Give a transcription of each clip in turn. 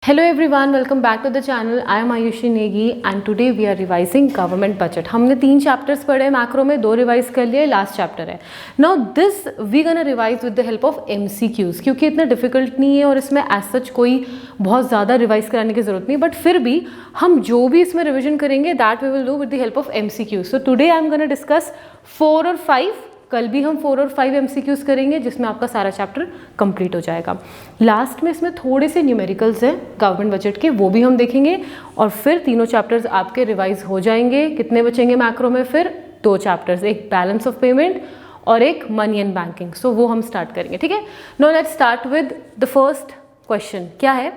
Hello everyone, welcome back to the channel. I am Ayushi Negi and today we are revising government budget. हमने 3 chapters पढ़े macro में, 2 revise कर लिए, last chapter है. Now this we gonna revise with the help of MCQs क्योंकि इतना difficult नहीं है और इसमें एज सच कोई बहुत ज़्यादा रिवाइज कराने की ज़रूरत नहीं, बट फिर भी हम जो भी इसमें रिविजन करेंगे that we will do with the help of MCQs. So today I am gonna discuss 4 और 5. कल भी हम 4 और 5 MCQs करेंगे जिसमें आपका सारा चैप्टर कंप्लीट हो जाएगा. लास्ट में इसमें थोड़े से न्यूमेरिकल्स हैं गवर्नमेंट बजट के, वो भी हम देखेंगे और फिर तीनों चैप्टर्स आपके रिवाइज हो जाएंगे. कितने बचेंगे मैक्रो में? फिर 2 चैप्टर्स, एक बैलेंस ऑफ पेमेंट और एक मनी एंड बैंकिंग. सो वो हम स्टार्ट करेंगे. ठीक है, now let's start with the first question. क्या है?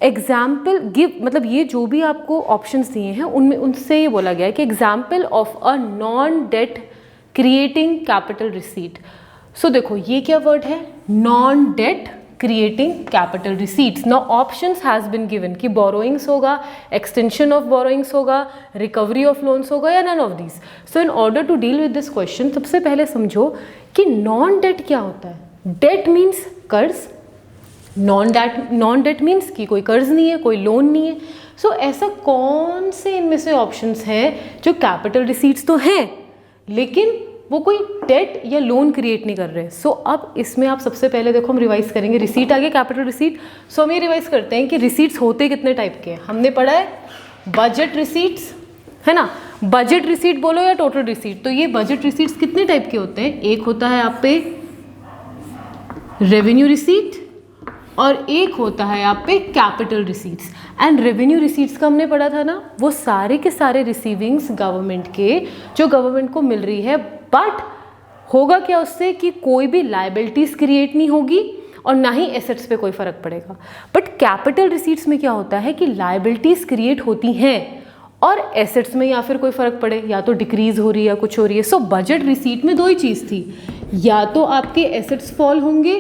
एग्जाम्पल गिव, मतलब ये जो भी आपको ऑप्शंस दिए हैं उनमें उनसे ये बोला गया है कि example of a non debt creating capital receipt. So देखो ये क्या वर्ड है? Non debt creating capital receipts. Now options has been given कि बोरोइंग्स होगा, एक्सटेंशन ऑफ बोरोइंग्स होगा, रिकवरी ऑफ लोन्स होगा या none of these. So in order to deal with this question सबसे पहले समझो कि नॉन डेट क्या होता है. डेट मीन्स कर्ज, नॉन डेट मीन्स कि कोई कर्ज नहीं है, कोई लोन नहीं है. सो ऐसा कौन से इनमें से ऑप्शंस हैं जो कैपिटल रिसीट्स तो हैं लेकिन वो कोई डेट या लोन क्रिएट नहीं कर रहे. सो अब इसमें आप सबसे पहले देखो हम रिवाइज करेंगे. रिसीट आ गया, कैपिटल रिसीट. सो हम ये रिवाइज करते हैं कि रिसीट्स होते कितने टाइप के हैं. हमने पढ़ा है बजट रिसीट्स, है ना. बजट रिसीट बोलो या टोटल रिसीट, तो ये बजट रिसीट्स कितने टाइप के होते हैं? एक होता है आप पे रेवेन्यू रिसीट और एक होता है आप पे capital receipts. And revenue receipts का हमने पढ़ा था ना, वो सारे के सारे रिसीविंग्स गवर्नमेंट के जो गवर्नमेंट को मिल रही है, बट होगा क्या उससे कि कोई भी लायबिलिटीज क्रिएट नहीं होगी और ना ही एसेट्स पे कोई फर्क पड़ेगा. बट कैपिटल रिसीट्स में क्या होता है कि लायबिलिटीज क्रिएट होती हैं और एसेट्स में या फिर कोई फर्क पड़े, या तो डिक्रीज हो रही है या कुछ हो रही है. सो बजट रिसीट में 2 ही चीज़ थी, या तो आपके एसेट्स फॉल होंगे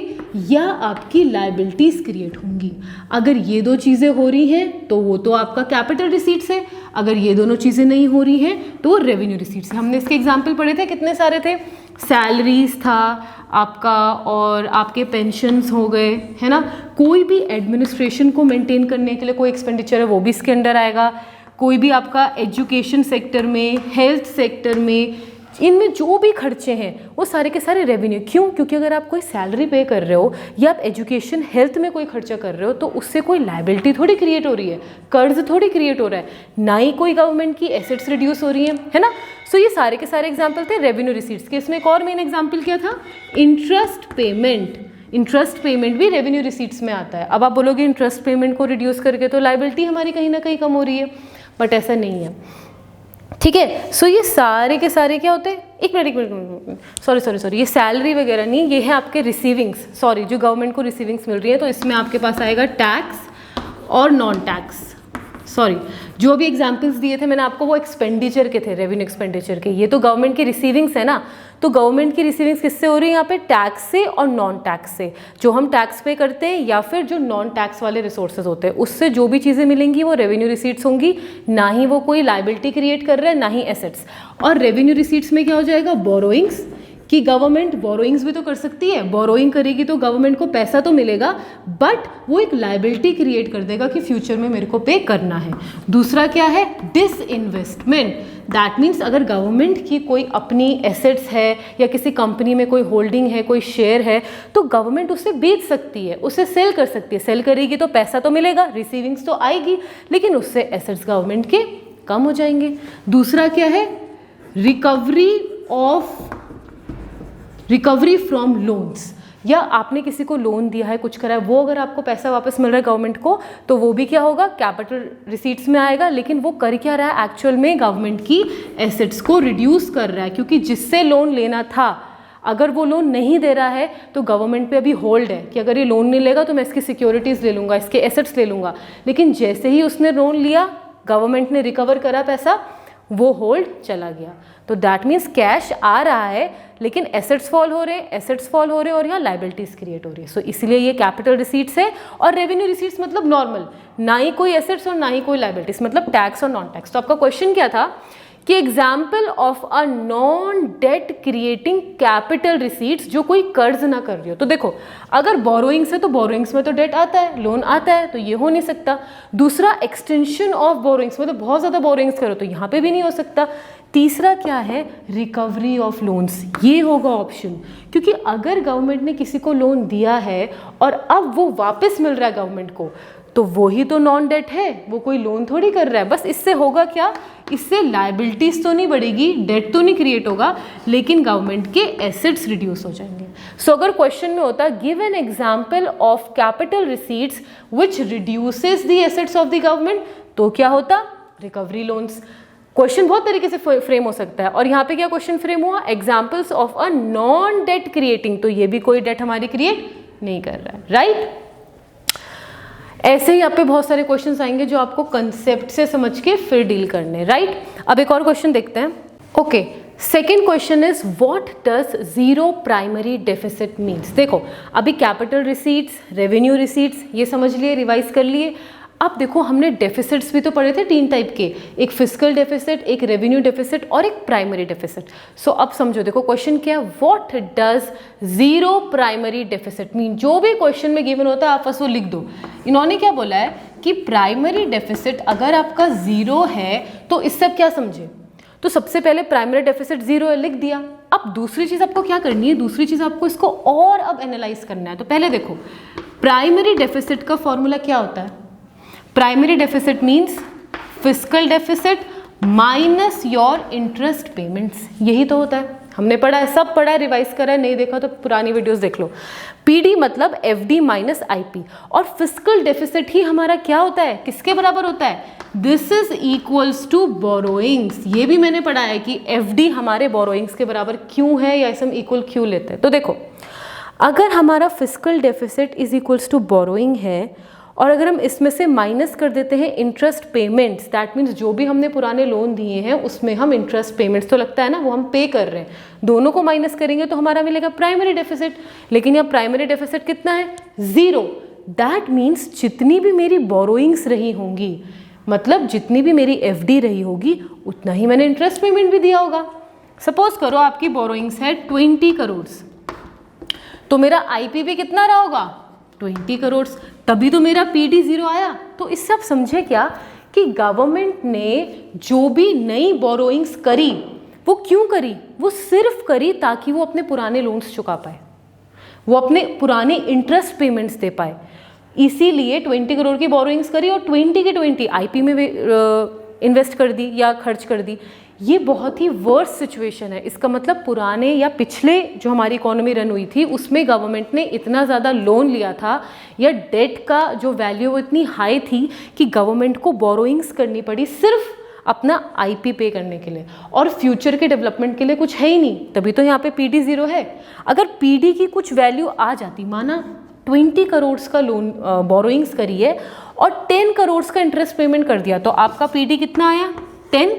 या आपकी लायबिलिटीज क्रिएट होंगी. अगर ये 2 चीज़ें हो रही हैं तो वो तो आपका कैपिटल रिसीट्स है. अगर ये दोनों चीज़ें नहीं हो रही हैं तो वो रेवेन्यू रिसीट्स है. हमने इसके एग्जाम्पल पढ़े थे, कितने सारे थे. सैलरीज था आपका और आपके पेंशन्स हो गए, है ना. कोई भी एडमिनिस्ट्रेशन को मेंटेन करने के लिए कोई एक्सपेंडिचर है वो भी इसके अंडर आएगा. कोई भी आपका एजुकेशन सेक्टर में, हेल्थ सेक्टर में, इनमें जो भी खर्चे हैं वो सारे के सारे रेवेन्यू. क्यों? क्योंकि अगर आप कोई सैलरी पे कर रहे हो या आप एजुकेशन हेल्थ में कोई खर्चा कर रहे हो तो उससे कोई लायबिलिटी थोड़ी क्रिएट हो रही है, कर्ज थोड़ी क्रिएट हो रहा है, ना ही कोई गवर्नमेंट की एसेट्स रिड्यूस हो रही है ना. सो ये सारे के सारे एग्जाम्पल थे रेवेन्यू रिसीट्स के. इसमें एक और मेन एग्जाम्पल क्या था? Interest payment. इंटरेस्ट पेमेंट भी रेवेन्यू रिसीट्स में आता है. अब आप बोलोगे इंटरेस्ट पेमेंट को रिड्यूस करके तो लायबिलिटी हमारी कहीं ना कहीं कम हो रही है, बट ऐसा नहीं है. ठीक है, सो ये सारे के सारे क्या होते हैं? एक मिनट, सॉरी, ये सैलरी वगैरह नहीं, ये है आपके रिसीविंग्स. सॉरी, जो गवर्नमेंट को रिसीविंग्स मिल रही है तो इसमें आपके पास आएगा टैक्स और नॉन टैक्स. सॉरी, जो भी एग्जाम्पल्स दिए थे मैंने आपको वो एक्सपेंडिचर के थे, रेवेन्यू एक्सपेंडिचर के. ये तो गवर्नमेंट की रिसीविंग्स है ना, तो गवर्नमेंट की रिसीविंग्स किससे हो रही है? यहाँ पे टैक्स से और नॉन टैक्स से. जो हम टैक्स पे करते हैं या फिर जो नॉन टैक्स वाले रिसोर्सेज होते हैं उससे जो भी चीज़ें मिलेंगी वो रेवेन्यू रिसीट्स होंगी. ना ही वो कोई लायबिलिटी क्रिएट कर रहा है, ना ही एसेट्स. और रेवेन्यू रिसीट्स में क्या हो जाएगा? बोरोइंग्स, कि गवर्नमेंट बोरोइंग्स भी तो कर सकती है. बोरोइंग करेगी तो गवर्नमेंट को पैसा तो मिलेगा, बट वो एक लायबिलिटी क्रिएट कर देगा कि फ्यूचर में मेरे को पे करना है. दूसरा क्या है? डिसइन्वेस्टमेंट. दैट मीन्स अगर गवर्नमेंट की कोई अपनी एसेट्स है या किसी कंपनी में कोई होल्डिंग है, कोई शेयर है, तो गवर्नमेंट उसे बेच सकती है, उसे सेल कर सकती है. सेल करेगी तो पैसा तो मिलेगा, रिसीविंग्स तो आएगी, लेकिन उससे एसेट्स गवर्नमेंट के कम हो जाएंगे. दूसरा क्या है? Recovery from loans. या आपने किसी को लोन दिया है, कुछ करा है, वो अगर आपको पैसा वापस मिल रहा है गवर्नमेंट को, तो वो भी क्या होगा? कैपिटल रिसीट्स में आएगा. लेकिन वो कर क्या रहा है? एक्चुअल में गवर्नमेंट की एसेट्स को रिड्यूस कर रहा है, क्योंकि जिससे लोन लेना था अगर वो लोन नहीं दे रहा है तो गवर्नमेंट पे अभी होल्ड है कि अगर ये लोन नहीं लेगा तो मैं इसकी सिक्योरिटीज़ ले लूँगा, इसके एसेट्स ले लूँगा. लेकिन जैसे ही उसने लोन लिया, गवर्नमेंट ने रिकवर करा पैसा, वो होल्ड चला गया. तो दैट मीन्स कैश आ रहा है लेकिन एसेट्स फॉल हो रहे हैं और यहाँ लायबिलिटीज क्रिएट हो रही है. सो इसलिए ये कैपिटल रिसीट्स है. और रेवेन्यू रिसीट्स मतलब नॉर्मल, ना ही कोई एसेट्स और ना ही कोई लायबिलिटीज, मतलब टैक्स और नॉन टैक्स. तो आपका क्वेश्चन क्या था कि example of a non debt creating capital receipts, जो कोई कर्ज ना कर रही हो। तो देखो, अगर बोरोइंग्स है तो बोरोइंग्स में तो डेट आता है, लोन आता है, तो ये हो नहीं सकता। दूसरा, एक्सटेंशन ऑफ बोरोइंग्स, मतलब बहुत ज़्यादा बोरोइंग्स करो तो यहाँ पे भी नहीं हो सकता। तीसरा क्या है, रिकवरी ऑफ लोन्स, ये होगा ऑप्शन, क्योंकि अगर गवर्नमेंट ने किसी को लोन दिया है और अब वो वापस मिल रहा है गवर्नमेंट को, तो वो ही तो नॉन डेट है, वो कोई लोन थोड़ी कर रहा है। बस इससे होगा क्या, इससे लायबिलिटीज तो नहीं बढ़ेगी, डेट तो नहीं क्रिएट होगा, लेकिन गवर्नमेंट के एसेट्स रिड्यूस हो जाएंगे। सो अगर क्वेश्चन में होता give an example of capital receipts which reduces the assets of the government, तो क्या होता, रिकवरी लोन्स। क्वेश्चन बहुत तरीके से फ्रेम हो सकता है, और यहाँ पे क्या क्वेश्चन फ्रेम हुआ, examples of a non debt creating, तो ये भी कोई डेट हमारी क्रिएट नहीं कर रहा है, राइट। ऐसे ही यहाँ पे बहुत सारे क्वेश्चंस आएंगे जो आपको कंसेप्ट से समझ के फिर डील करने, राइट। अब एक और क्वेश्चन देखते हैं। Okay, second question is what does zero primary deficit means. देखो, अभी कैपिटल रिसीट्स, रेवेन्यू रिसीट्स ये समझ लिए, रिवाइज कर लिए। अब देखो, हमने डेफिसिट्स भी तो पढ़े थे 3 टाइप के, एक फिस्कल डेफिसिट, एक रेवेन्यू डेफिसिट और एक प्राइमरी डेफिसिट। सो अब समझो, देखो क्वेश्चन क्या है, what does zero primary deficit mean. जो भी क्वेश्चन में गिवन होता है आप बस वो लिख दो। इन्होंने क्या बोला है कि प्राइमरी डेफिसिट अगर आपका जीरो है तो इससे आप क्या समझे, तो सबसे पहले प्राइमरी डेफिसिट जीरो है, लिख दिया। अब दूसरी चीज आपको क्या करनी है, दूसरी चीज आपको इसको और अब एनालाइज करना है। तो पहले देखो, प्राइमरी डेफिसिट का फॉर्मूला क्या होता है, primary deficit means fiscal deficit minus your interest payments, यही तो होता है। हमने पढ़ा है, सब पढ़ा है, रिवाइज करा है, नहीं देखा तो पुरानी वीडियोस देख लो। पीडी मतलब एफडी माइनस आईपी, और फिस्कल डेफिसिट ही हमारा क्या होता है, किसके बराबर होता है, this is equals to borrowings. ये भी मैंने पढ़ा है कि एफडी हमारे बोरोइंग्स के बराबर क्यों है, या इसे हम इक्वल क्यों लेते हैं। तो देखो, अगर हमारा fiscal deficit is equals to borrowing है, और अगर हम इसमें से माइनस कर देते हैं इंटरेस्ट पेमेंट्स, दैट मीन्स जो भी हमने पुराने लोन दिए हैं उसमें हम इंटरेस्ट पेमेंट्स तो लगता है ना, वो हम पे कर रहे हैं, दोनों को माइनस करेंगे तो हमारा मिलेगा प्राइमरी डेफिसिट। लेकिन यहाँ प्राइमरी डेफिसिट कितना है, जीरो। दैट मीन्स जितनी भी मेरी बोरोइंग्स रही होंगी, मतलब जितनी भी मेरी एफडी रही होगी, उतना ही मैंने इंटरेस्ट पेमेंट भी दिया होगा। सपोज करो आपकी बोरोइंग्स है 20 करोड़, तो मेरा आईपी भी कितना रहा होगा, 20 करोड़, तभी तो मेरा पीडी जीरो आया। तो इससे आप समझे क्या कि गवर्नमेंट ने जो भी नई बोरोइंग्स करी वो क्यों करी, वो सिर्फ करी ताकि वो अपने पुराने लोन्स चुका पाए, वो अपने पुराने इंटरेस्ट पेमेंट्स दे पाए। इसीलिए 20 करोड़ की बोरोइंग्स करी और 20 के 20 आईपी में इन्वेस्ट कर दी या खर्च कर दी। ये बहुत ही वर्स्ट सिचुएशन है। इसका मतलब पुराने या पिछले जो हमारी इकोनॉमी रन हुई थी उसमें गवर्नमेंट ने इतना ज़्यादा लोन लिया था, या डेट का जो वैल्यू इतनी हाई थी कि गवर्नमेंट को बोरोइंग्स करनी पड़ी सिर्फ अपना आईपी पे करने के लिए, और फ्यूचर के डेवलपमेंट के लिए कुछ है ही नहीं। तभी तो यहाँ पे पीडी जीरो है। अगर पीडी की कुछ वैल्यू आ जाती, माना 20 करोड़ का लोन बोरोइंग्स करी है और 10 करोड़ का इंटरेस्ट पेमेंट कर दिया, तो आपका पीडी कितना आया, 10।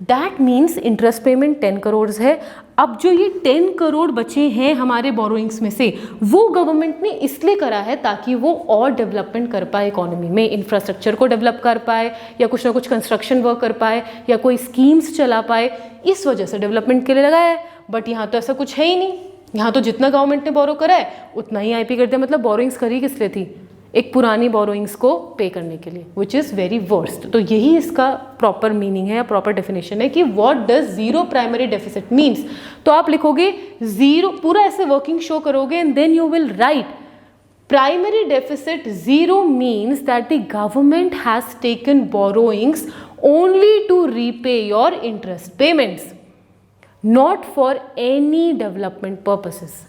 That means interest payment 10 crore है। अब जो ये 10 करोड़ बचे हैं हमारे बोरोइंग्स में से, वो गवर्नमेंट ने इसलिए करा है ताकि वो और डेवलपमेंट कर पाए इकोनॉमी में, इंफ्रास्ट्रक्चर को डेवलप कर पाए, या कुछ ना कुछ कंस्ट्रक्शन वर्क कर पाए, या कोई स्कीम्स चला पाए। इस वजह से डेवलपमेंट के लिए लगाया है। बट यहाँ तो ऐसा कुछ है ही नहीं। यहाँ तो जितना गवर्नमेंट ने बोरो करा है उतना ही आईपी कर दिया। मतलब बोरोइंग्स करी किस लिए थी, एक पुरानी बोरोइंग्स को पे करने के लिए, विच इज़ वेरी वर्स्ट। तो यही इसका प्रॉपर मीनिंग है या प्रॉपर डेफिनेशन है कि what does zero primary deficit means. तो आप लिखोगे जीरो, पूरा ऐसे वर्किंग शो करोगे, and then you will write primary deficit zero means that the government has taken borrowings only to repay your interest payments, not for any development purposes.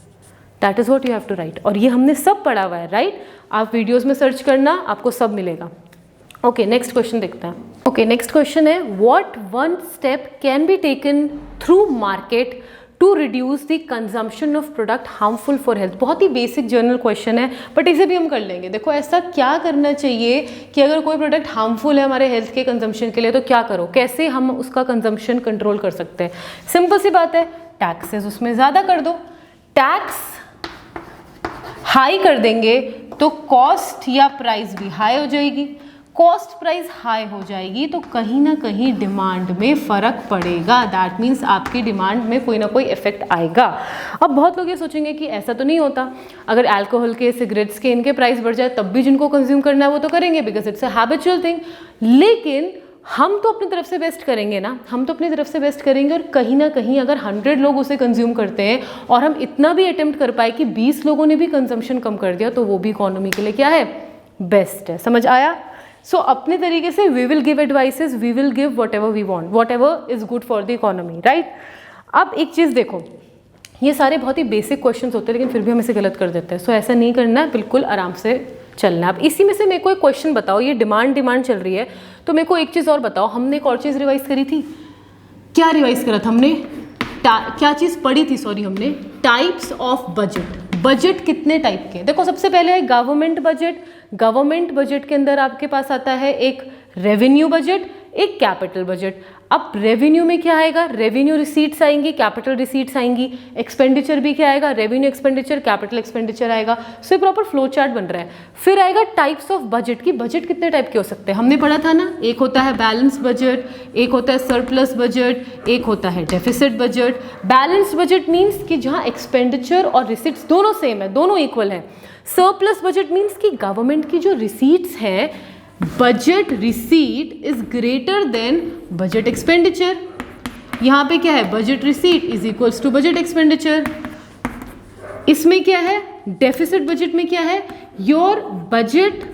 That is what you have to write. और ये हमने सब पढ़ा हुआ है, right. आप videos में search करना, आपको सब मिलेगा। ओके, नेक्स्ट क्वेश्चन देखते हैं। ओके, नेक्स्ट क्वेश्चन है what one step can be taken through market to reduce the consumption of product harmful for health. बहुत ही बेसिक जनरल क्वेश्चन है, बट इसे भी हम कर लेंगे। देखो, ऐसा क्या करना चाहिए कि अगर कोई प्रोडक्ट हार्मफुल है हमारे हेल्थ के कंजम्पशन के लिए, तो क्या करो, कैसे हम उसका कंजम्पशन कंट्रोल कर सकते हैं। सिंपल सी बात है, टैक्सेस उसमें ज़्यादा कर दो। टैक्स हाई कर देंगे तो कॉस्ट या प्राइस भी हाई हो जाएगी। कॉस्ट प्राइस हाई हो जाएगी तो कहीं ना कहीं डिमांड में फ़र्क पड़ेगा। दैट मीन्स आपकी डिमांड में कोई ना कोई इफेक्ट आएगा। अब बहुत लोग ये सोचेंगे कि ऐसा तो नहीं होता, अगर अल्कोहल के, सिगरेट्स के, इनके प्राइस बढ़ जाए तब भी जिनको कंज्यूम करना है वो तो करेंगे, because it's a habitual thing. लेकिन हम तो अपनी तरफ से बेस्ट करेंगे ना, हम तो अपनी तरफ से बेस्ट करेंगे, और कहीं ना कहीं अगर 100 लोग उसे कंज्यूम करते हैं और हम इतना भी अटेम्प्ट कर पाए कि 20 लोगों ने भी कंजम्पशन कम कर दिया, तो वो भी इकोनॉमी के लिए क्या है, बेस्ट है। समझ आया? सो अपने तरीके से we will give advices, we will give whatever we want, whatever is good for the economy, right. अब एक चीज़ देखो, ये सारे बहुत ही बेसिक क्वेश्चंस होते हैं लेकिन फिर भी हम इसे गलत कर देते हैं। सो ऐसा नहीं करना है, बिल्कुल आराम से चलना है। अब इसी में से मेरे को एक क्वेश्चन बताओ, ये डिमांड चल रही है तो मेरे को एक चीज़ और बताओ, हमने एक और चीज़ रिवाइज करी थी, क्या रिवाइज करा था हमने, क्या चीज़ पढ़ी थी, सॉरी, हमने टाइप्स ऑफ बजट। बजट कितने टाइप के, देखो सबसे पहले है गवर्नमेंट बजट। गवर्नमेंट बजट के अंदर आपके पास आता है एक रेवेन्यू बजट, एक कैपिटल बजट। अब रेवेन्यू में क्या आएगा, रेवेन्यू रिसीट्स आएंगी, कैपिटल रिसीट्स आएंगी। एक्सपेंडिचर भी क्या आएगा, रेवेन्यू एक्सपेंडिचर, कैपिटल एक्सपेंडिचर आएगा। सो ये प्रॉपर फ्लो चार्ट बन रहा है। फिर आएगा टाइप्स ऑफ बजट की, बजट कितने टाइप के हो सकते हैं, हमने पढ़ा था ना, एक होता है बैलेंस बजट, एक होता है सरप्लस बजट, एक होता है deficit budget. Balance budget means कि जहाँ एक्सपेंडिचर और रिसीट्स दोनों सेम है, दोनों इक्वल है। सरप्लस बजट मीन्स कि गवर्नमेंट की जो रिसीट्स है, budget receipt is greater than budget expenditure. यहां पे क्या है, budget receipt is equals to budget expenditure. इसमें क्या है, डेफिसिट बजट में क्या है, your budget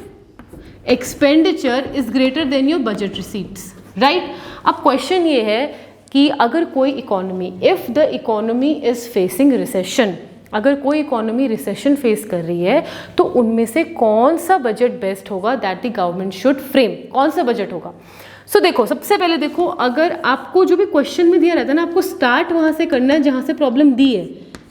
expenditure is greater than your budget receipts, right. अब क्वेश्चन ये है कि अगर कोई economy, if the economy is facing recession, अगर कोई इकोनॉमी रिसेशन फेस कर रही है तो उनमें से कौन सा बजट बेस्ट होगा, that the government should frame, कौन सा बजट होगा। सो देखो, सबसे पहले देखो, अगर आपको जो भी क्वेश्चन में दिया रहता है ना, आपको स्टार्ट वहाँ से करना है जहाँ से प्रॉब्लम दी है।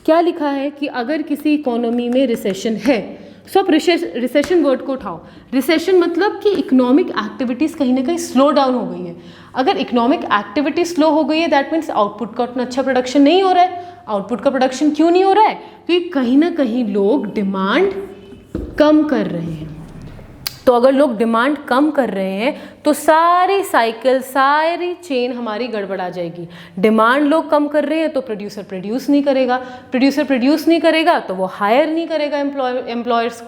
क्या लिखा है कि अगर किसी इकोनॉमी में रिसेशन है, सो आप रिसेशन वर्ड को उठाओ। रिसेशन मतलब कि इकोनॉमिक एक्टिविटीज़ कहीं ना कहीं स्लो डाउन हो गई है। अगर इकोनॉमिक एक्टिविटी स्लो हो गई है, दैट मीन्स आउटपुट का उतना अच्छा प्रोडक्शन नहीं हो रहा है। आउटपुट का प्रोडक्शन क्यों नहीं हो रहा है, क्योंकि कहीं ना कहीं लोग डिमांड कम कर रहे हैं। तो अगर लोग डिमांड कम कर रहे हैं तो सारी साइकिल, सारी चेन हमारी गड़बड़ा जाएगी। डिमांड लोग कम कर रहे हैं तो प्रोड्यूसर प्रोड्यूस नहीं करेगा, प्रोड्यूसर प्रोड्यूस नहीं करेगा तो वो हायर नहीं करेगा एम्प्लॉयज़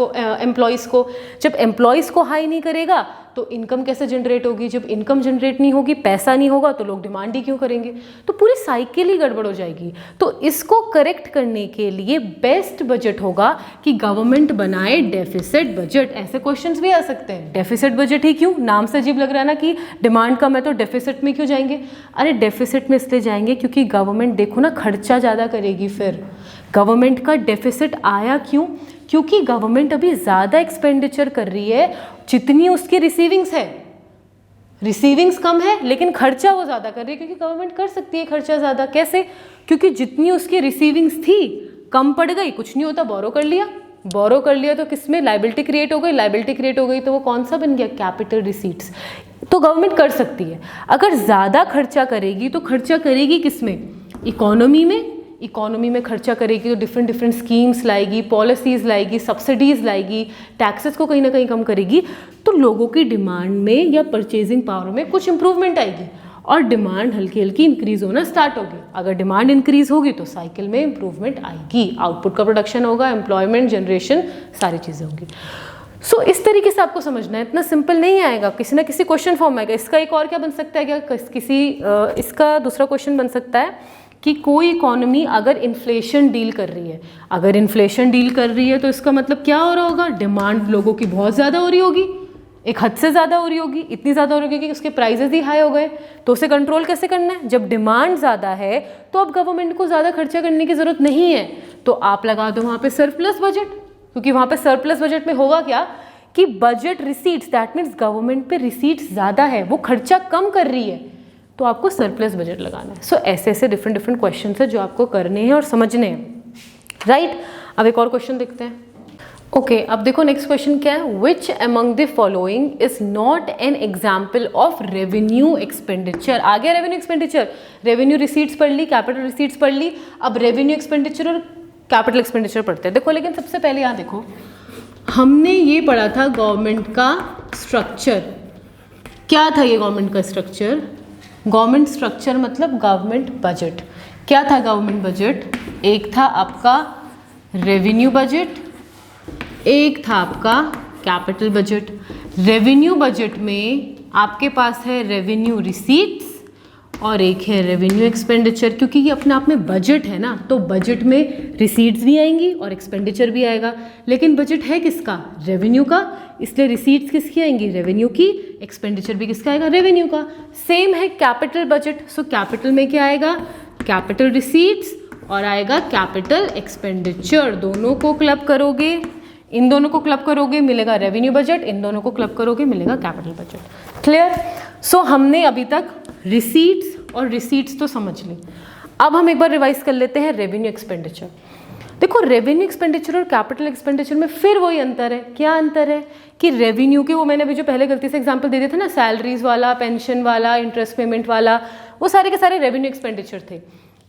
को। जब एम्प्लॉयज़ को हाई नहीं करेगा तो इनकम कैसे जनरेट होगी, जब इनकम जनरेट नहीं होगी, पैसा नहीं होगा तो लोग डिमांड ही क्यों करेंगे, तो पूरी साइकिल ही गड़बड़ हो जाएगी। तो इसको करेक्ट करने के लिए बेस्ट बजट होगा कि गवर्नमेंट बनाए डेफिसिट बजट। ऐसे क्वेश्चंस भी आ सकते हैं, डेफिसिट बजट ही क्यों, नाम से अजीब लग रहा है ना कि डिमांड कम है तो डेफिसिट में क्यों जाएंगे। अरे डेफिसिट में इसलिए जाएंगे क्योंकि गवर्नमेंट देखो ना खर्चा ज़्यादा करेगी। फिर गवर्नमेंट का डेफिसिट आया क्यों, क्योंकि गवर्नमेंट अभी ज़्यादा एक्सपेंडिचर कर रही है जितनी उसकी रिसीविंग्स है। रिसीविंग्स कम है लेकिन खर्चा वो ज़्यादा कर रही है, क्योंकि गवर्नमेंट कर सकती है खर्चा ज़्यादा। कैसे, क्योंकि जितनी उसकी रिसीविंग्स थी कम पड़ गई, कुछ नहीं होता, बोरो कर लिया। बोरो कर लिया तो किसमें लाइबिलिटी क्रिएट हो गई, लाइबिलिटी क्रिएट हो गई तो वो कौन सा बन गया, कैपिटल रिसीट्स। तो गवर्नमेंट कर सकती है। अगर ज़्यादा खर्चा करेगी तो खर्चा करेगी किसमें, इकोनॉमी में। इकोनॉमी में खर्चा करेगी तो डिफरेंट डिफरेंट स्कीम्स लाएगी, पॉलिसीज़ लाएगी, सब्सिडीज़ लाएगी, टैक्सेस को कहीं ना कहीं कम करेगी, तो लोगों की डिमांड में या परचेजिंग पावर में कुछ इंप्रूवमेंट आएगी और डिमांड हल्की हल्की इंक्रीज होना स्टार्ट होगी। अगर डिमांड इंक्रीज होगी तो साइकिल में इंप्रूवमेंट आएगी, आउटपुट का प्रोडक्शन होगा, एम्प्लॉयमेंट जनरेशन, सारी चीज़ें होंगी। सो इस तरीके से आपको समझना है, इतना सिंपल नहीं आएगा, किसी ना किसी क्वेश्चन फॉर्म में आएगा। इसका एक और क्या बन सकता है, क्या इसका दूसरा क्वेश्चन बन सकता है कि कोई इकोनॉमी अगर इन्फ्लेशन डील कर रही है, अगर इन्फ्लेशन डील कर रही है तो इसका मतलब क्या हो रहा होगा, डिमांड लोगों की बहुत ज़्यादा हो रही होगी, एक हद से ज़्यादा हो रही होगी, इतनी ज़्यादा हो रही होगी कि उसके प्राइजेस ही हाई हो गए। तो उसे कंट्रोल कैसे करना है, जब डिमांड ज़्यादा है तो अब गवर्नमेंट को ज़्यादा खर्चा करने की ज़रूरत नहीं है, तो आप लगा दो वहाँ पे सरप्लस बजट। क्योंकि वहाँ पे सरप्लस बजट में होगा क्या कि budget receipts, that means government पे रिसीट्स ज़्यादा है, वो खर्चा कम कर रही है, तो आपको सरप्लस बजट लगाना है। सो ऐसे ऐसे डिफरेंट डिफरेंट क्वेश्चन है जो आपको करने हैं और समझने हैं, राइट। अब एक और क्वेश्चन देखते हैं। ओके, अब देखो नेक्स्ट क्वेश्चन क्या है, which among the following is not an example of revenue expenditure. आ गया रेवेन्यू एक्सपेंडिचर, रेवेन्यू रिसीट्स पढ़ ली, कैपिटल रिसीट्स पढ़ ली, अब रेवेन्यू एक्सपेंडिचर और कैपिटल एक्सपेंडिचर पढ़ते हैं। देखो लेकिन सबसे पहले यहाँ देखो, हमने ये पढ़ा था गवर्नमेंट का स्ट्रक्चर, क्या था ये गवर्नमेंट का स्ट्रक्चर? गवर्नमेंट स्ट्रक्चर मतलब गवर्नमेंट बजट। क्या था गवर्नमेंट बजट? एक था आपका रेवेन्यू बजट, एक था आपका कैपिटल बजट। रेवेन्यू बजट में आपके पास है रेवेन्यू रिसीट्स और एक है रेवेन्यू एक्सपेंडिचर। क्योंकि ये अपने आप में बजट है ना, तो बजट में रिसीट्स भी आएंगी और एक्सपेंडिचर भी आएगा। लेकिन बजट है किसका? रेवेन्यू का, इसलिए रिसीट्स किसकी आएंगी? रेवेन्यू की। एक्सपेंडिचर भी किसका आएगा? रेवेन्यू का। सेम है कैपिटल बजट। सो कैपिटल में क्या आएगा? कैपिटल रिसीट्स और आएगा कैपिटल एक्सपेंडिचर। दोनों को क्लब करोगे, इन दोनों को क्लब करोगे मिलेगा रेवेन्यू बजट, इन दोनों को क्लब करोगे मिलेगा कैपिटल बजट। क्लियर? सो हमने अभी तक रिसीट्स और रिसीट्स तो समझ ली। अब हम एक बार रिवाइज कर लेते हैं रेवेन्यू एक्सपेंडिचर। देखो रेवेन्यू एक्सपेंडिचर और कैपिटल एक्सपेंडिचर में फिर वही अंतर है। क्या अंतर है? कि रेवेन्यू के, वो मैंने अभी जो पहले गलती से एग्जांपल दे दिए थे ना, सैलरीज वाला, पेंशन वाला, इंटरेस्ट पेमेंट वाला, वो सारे के सारे रेवेन्यू एक्सपेंडिचर थे।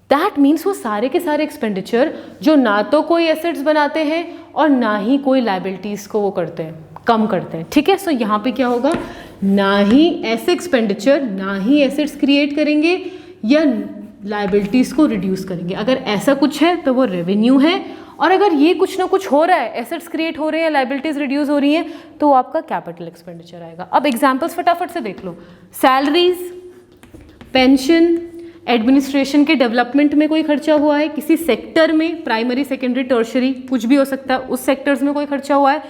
दैट मीन्स वो सारे के सारे एक्सपेंडिचर जो ना तो कोई एसेट्स बनाते हैं और ना ही कोई लाइबिलिटीज़ को वो करते हैं, कम करते हैं। ठीक है, सो यहाँ पे क्या होगा? ना ही ऐसे एक्सपेंडिचर ना ही एसेट्स क्रिएट करेंगे या लाइबिलिटीज़ को रिड्यूस करेंगे। अगर ऐसा कुछ है तो वो रेवेन्यू है, और अगर ये कुछ ना कुछ हो रहा है, एसेट्स क्रिएट हो रहे हैं, लाइबिलिटीज़ रिड्यूस हो रही हैं, तो वो आपका कैपिटल एक्सपेंडिचर आएगा। अब एग्जाम्पल्स फटाफट से देख लो। सैलरीज, पेंशन, एडमिनिस्ट्रेशन के डेवलपमेंट में कोई खर्चा हुआ है, किसी सेक्टर में, प्राइमरी, सेकेंडरी, टर्शरी, कुछ भी हो सकता है, उस सेक्टर्स में कोई खर्चा हुआ है,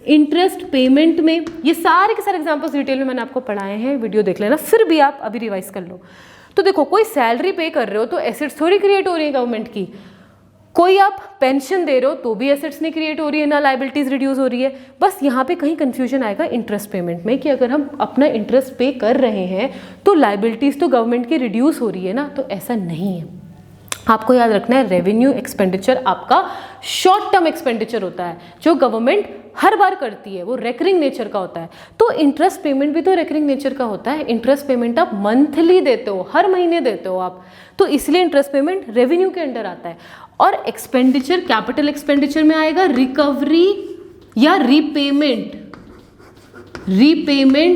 इंटरेस्ट पेमेंट में। ये सारे के सारे एग्जांपल्स डिटेल में मैंने आपको पढ़ाए हैं, वीडियो देख लेना, फिर भी आप अभी रिवाइज कर लो। तो देखो, कोई सैलरी पे कर रहे हो तो एसेट्स थोड़ी क्रिएट हो रही है गवर्नमेंट की। कोई आप पेंशन दे रहे हो तो भी एसेट्स नहीं क्रिएट हो रही है, ना लाइबिलिटीज रिड्यूस हो रही है। बस यहाँ पे कहीं कंफ्यूजन आएगा इंटरेस्ट पेमेंट में, कि अगर हम अपना इंटरेस्ट पे कर रहे हैं तो लाइबिलिटीज तो गवर्नमेंट की रिड्यूस हो रही है ना, तो ऐसा नहीं है। आपको याद रखना है, रेवेन्यू एक्सपेंडिचर आपका शॉर्ट टर्म एक्सपेंडिचर होता है, जो गवर्नमेंट हर बार करती है, वो रेकरिंग नेचर का होता है। तो इंटरेस्ट पेमेंट भी तो रेकरिंग नेचर का होता है। इंटरेस्ट पेमेंट आप मंथली देते हो, हर महीने देते हो आप, तो इसलिए इंटरेस्ट पेमेंट रेवेन्यू के अंडर आता है। और एक्सपेंडिचर कैपिटल एक्सपेंडिचर में आएगा रिकवरी या repayment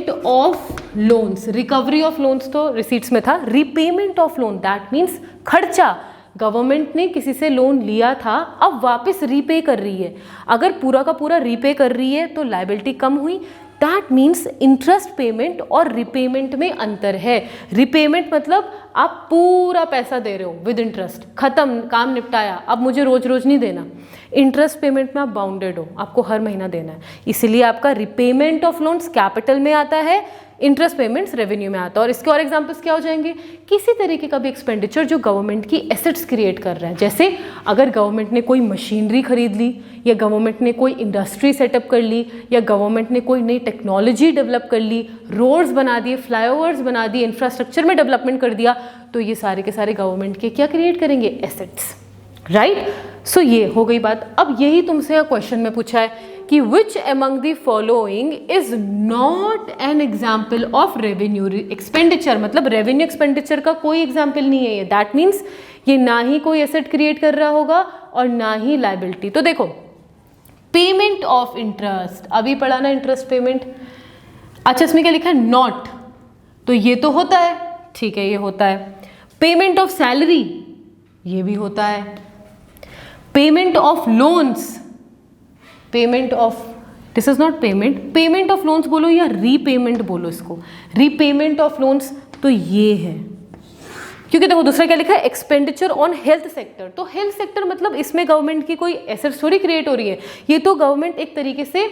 of loans. Recovery of loans तो रिसीट्स में था, repayment of loan that means खर्चा। गवर्नमेंट ने किसी से लोन लिया था, अब वापस रीपे कर रही है। अगर पूरा का पूरा रीपे कर रही है तो लायबिलिटी कम हुई। दैट मीन्स इंटरेस्ट पेमेंट और रिपेमेंट में अंतर है। रिपेमेंट मतलब आप पूरा पैसा दे रहे हो विद इंटरेस्ट, खत्म, काम निपटाया, अब मुझे रोज रोज नहीं देना। इंटरेस्ट पेमेंट में आप बाउंडेड हो, आपको हर महीना देना है, इसलिए आपका रिपेमेंट ऑफ लोन्स कैपिटल में आता है, इंटरेस्ट पेमेंट्स रेवेन्यू में आता है। और इसके और एग्जांपल्स क्या हो जाएंगे? किसी तरीके का भी एक्सपेंडिचर जो गवर्नमेंट की एसेट्स क्रिएट कर रहा है, जैसे अगर गवर्नमेंट ने कोई मशीनरी खरीद ली, या गवर्नमेंट ने कोई इंडस्ट्री सेटअप कर ली, या गवर्नमेंट ने कोई नई टेक्नोलॉजी डेवलप कर ली, रोड्स बना दिए, फ्लाईओवर्स बना दिए, इंफ्रास्ट्रक्चर में डेवलपमेंट कर दिया, तो ये सारे के सारे गवर्नमेंट के क्या क्रिएट करेंगे? Assets, right. सो ये हो गई बात। अब यही तुमसे क्वेश्चन में पूछा है कि which among the following is not an example of revenue expenditure. मतलब रेवेन्यू एक्सपेंडिचर का कोई एग्जाम्पल नहीं है ये। दैट मीन्स ये ना ही कोई एसेट क्रिएट कर रहा होगा और ना ही लायबिलिटी। तो देखो, पेमेंट ऑफ इंटरेस्ट, अभी पढ़ा ना इंटरेस्ट पेमेंट। अच्छा, इसमें क्या लिखा है? नॉट, तो ये तो होता है, ठीक है, ये होता है। पेमेंट ऑफ सैलरी, ये भी होता है। Payment of loans, payment of, this is not payment, payment of loans बोलो या रीपेमेंट बोलो इसको, रीपेमेंट ऑफ लोन्स, तो ये है। क्योंकि देखो दूसरा क्या लिखा है? Expenditure on health sector. तो हेल्थ सेक्टर मतलब इसमें गवर्नमेंट की कोई एसेट्स थोड़ी क्रिएट हो रही है, ये तो गवर्नमेंट एक तरीके से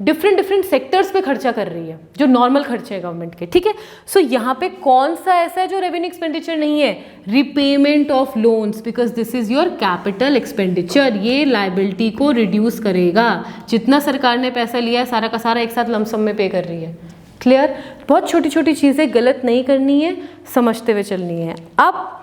डिफरेंट सेक्टर्स पे खर्चा कर रही है, जो नॉर्मल खर्चे हैं गवर्नमेंट के, ठीक है। सो यहाँ पे कौन सा ऐसा है जो रेवेन्यू एक्सपेंडिचर नहीं है? Repayment of loans, because this is your capital expenditure. ये लायबिलिटी को रिड्यूस करेगा। जितना सरकार ने पैसा लिया है सारा का सारा एक साथ लमसम में पे कर रही है। क्लियर? बहुत छोटी छोटी चीज़ें गलत नहीं करनी है, समझते हुए चलनी है। अब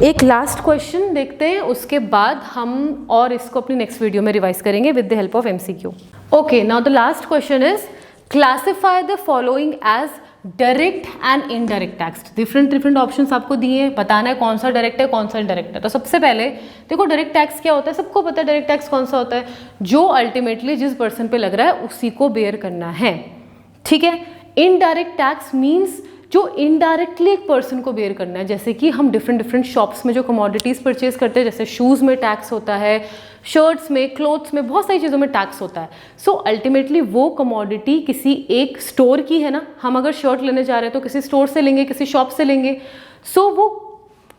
एक लास्ट क्वेश्चन देखते हैं, उसके बाद हम और इसको अपनी नेक्स्ट वीडियो में रिवाइज करेंगे with the help of MCQ। Okay, now the last question is classify the following as direct and indirect tax. Different options आपको दिए हैं, बताना है कौन सा डायरेक्ट है कौन सा इनडायरेक्ट है। तो सबसे पहले देखो, डायरेक्ट टैक्स क्या होता है? सबको पता है डायरेक्ट टैक्स कौन सा होता है, जो अल्टीमेटली जिस पर्सन पे लग रहा है उसी को बेयर करना है, ठीक है। इनडायरेक्ट टैक्स मीन्स जो इनडायरेक्टली एक पर्सन को बेयर करना है, जैसे कि हम डिफरेंट शॉप्स में जो कमोडिटीज़ परचेज करते हैं, जैसे शूज़ में टैक्स होता है, शर्ट्स में, क्लोथ्स में, बहुत सारी चीज़ों में टैक्स होता है। सो अल्टीमेटली वो कमोडिटी किसी एक स्टोर की है ना, हम अगर शर्ट लेने जा रहे हैं तो किसी स्टोर से लेंगे, किसी शॉप से लेंगे। सो वो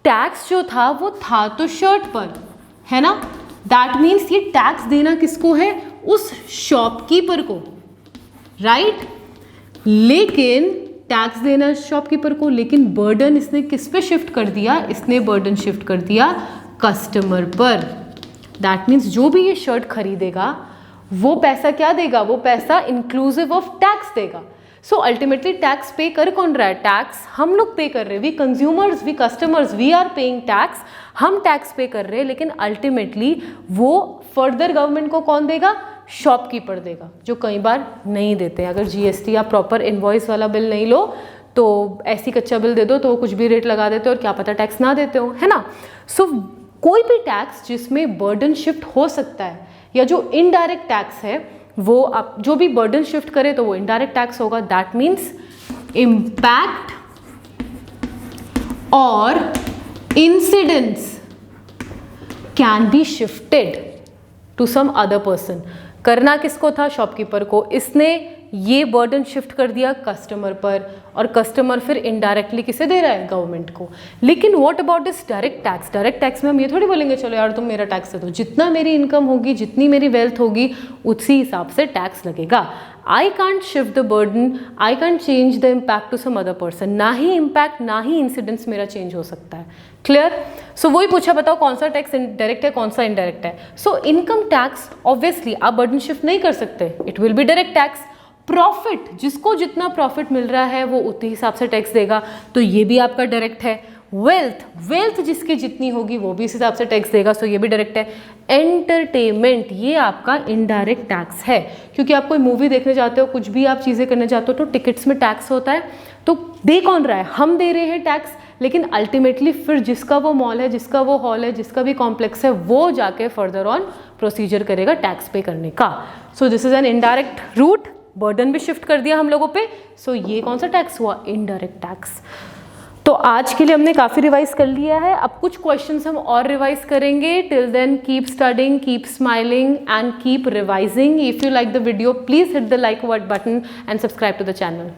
टैक्स जो था वो था तो शर्ट पर, है ना। दैट मीन्स ये टैक्स देना किसको है, उस शॉपकीपर को, राइट। लेकिन टैक्स देना शॉपकीपर को, लेकिन बर्डन इसने किस पे शिफ्ट कर दिया, इसने बर्डन शिफ्ट कर दिया कस्टमर पर। दैट मीन्स जो भी ये शर्ट खरीदेगा वो पैसा क्या देगा, वो पैसा इंक्लूसिव ऑफ टैक्स देगा। सो अल्टीमेटली टैक्स पे कर कौन रहा है, टैक्स हम लोग पे कर रहे हैं, we consumers, we customers, we are paying tax, हम टैक्स पे कर रहे हैं। लेकिन अल्टीमेटली वो फर्दर गवर्नमेंट को कौन देगा, शॉपकीपर देगा, जो कई बार नहीं देते हैं। अगर जीएसटी या प्रॉपर इनवॉइस वाला बिल नहीं लो तो ऐसी कच्चा बिल दे दो तो वो कुछ भी रेट लगा देते हो और क्या पता टैक्स ना देते हो, है ना। सो कोई भी टैक्स जिसमें बर्डन शिफ्ट हो सकता है या जो इनडायरेक्ट टैक्स है, वो आप जो भी बर्डन शिफ्ट करे तो वो इनडायरेक्ट टैक्स होगा। दैट मीन्स इम्पैक्ट और incidence can be shifted to some other person. करना किसको था, शॉपकीपर को, इसने ये बर्डन शिफ्ट कर दिया कस्टमर पर, और कस्टमर फिर इनडायरेक्टली किसे दे रहा है, गवर्नमेंट को। लेकिन what about this direct tax, direct tax में हम ये थोड़ी बोलेंगे चलो यार तुम मेरा टैक्स दे दो, जितना मेरी इनकम होगी, जितनी मेरी वेल्थ होगी, उसी हिसाब से टैक्स लगेगा। I can't shift the burden, I can't change the impact to some other person. ना ही इम्पैक्ट ना ही इंसिडेंस मेरा चेंज हो सकता है। क्लियर। सो वही पूछा, बताओ कौन सा टैक्स डायरेक्ट है, कौन सा इनडायरेक्ट है। सो इनकम टैक्स ऑब्वियसली आप बर्डन शिफ्ट नहीं कर सकते, it will be direct tax. Profit, जिसको जितना प्रॉफिट मिल रहा है वो उतने हिसाब से टैक्स देगा, तो ये भी आपका डायरेक्ट है। वेल्थ जिसकी जितनी होगी वो भी इस हिसाब से टैक्स देगा, सो ये भी डायरेक्ट है। एंटरटेनमेंट, ये आपका इनडायरेक्ट टैक्स है, क्योंकि आप कोई मूवी देखने जाते हो, कुछ भी आप चीज़ें करने जाते हो तो टिकट्स में टैक्स होता है। तो दे कौन रहा है, हम दे रहे हैं टैक्स, लेकिन अल्टीमेटली फिर जिसका वो मॉल है, जिसका वो हॉल है, जिसका भी कॉम्प्लेक्स है, वो जाके फर्दर ऑन प्रोसीजर करेगा टैक्स पे करने का। So this is an indirect route, burden भी शिफ्ट कर दिया हम लोगों पे। सो ये कौन सा टैक्स हुआ, इनडायरेक्ट टैक्स। तो आज के लिए हमने काफ़ी रिवाइज कर लिया है, अब कुछ क्वेश्चंस हम और रिवाइज करेंगे। Till then keep studying, keep smiling and keep revising. If you like the video please hit the like button and subscribe to the channel.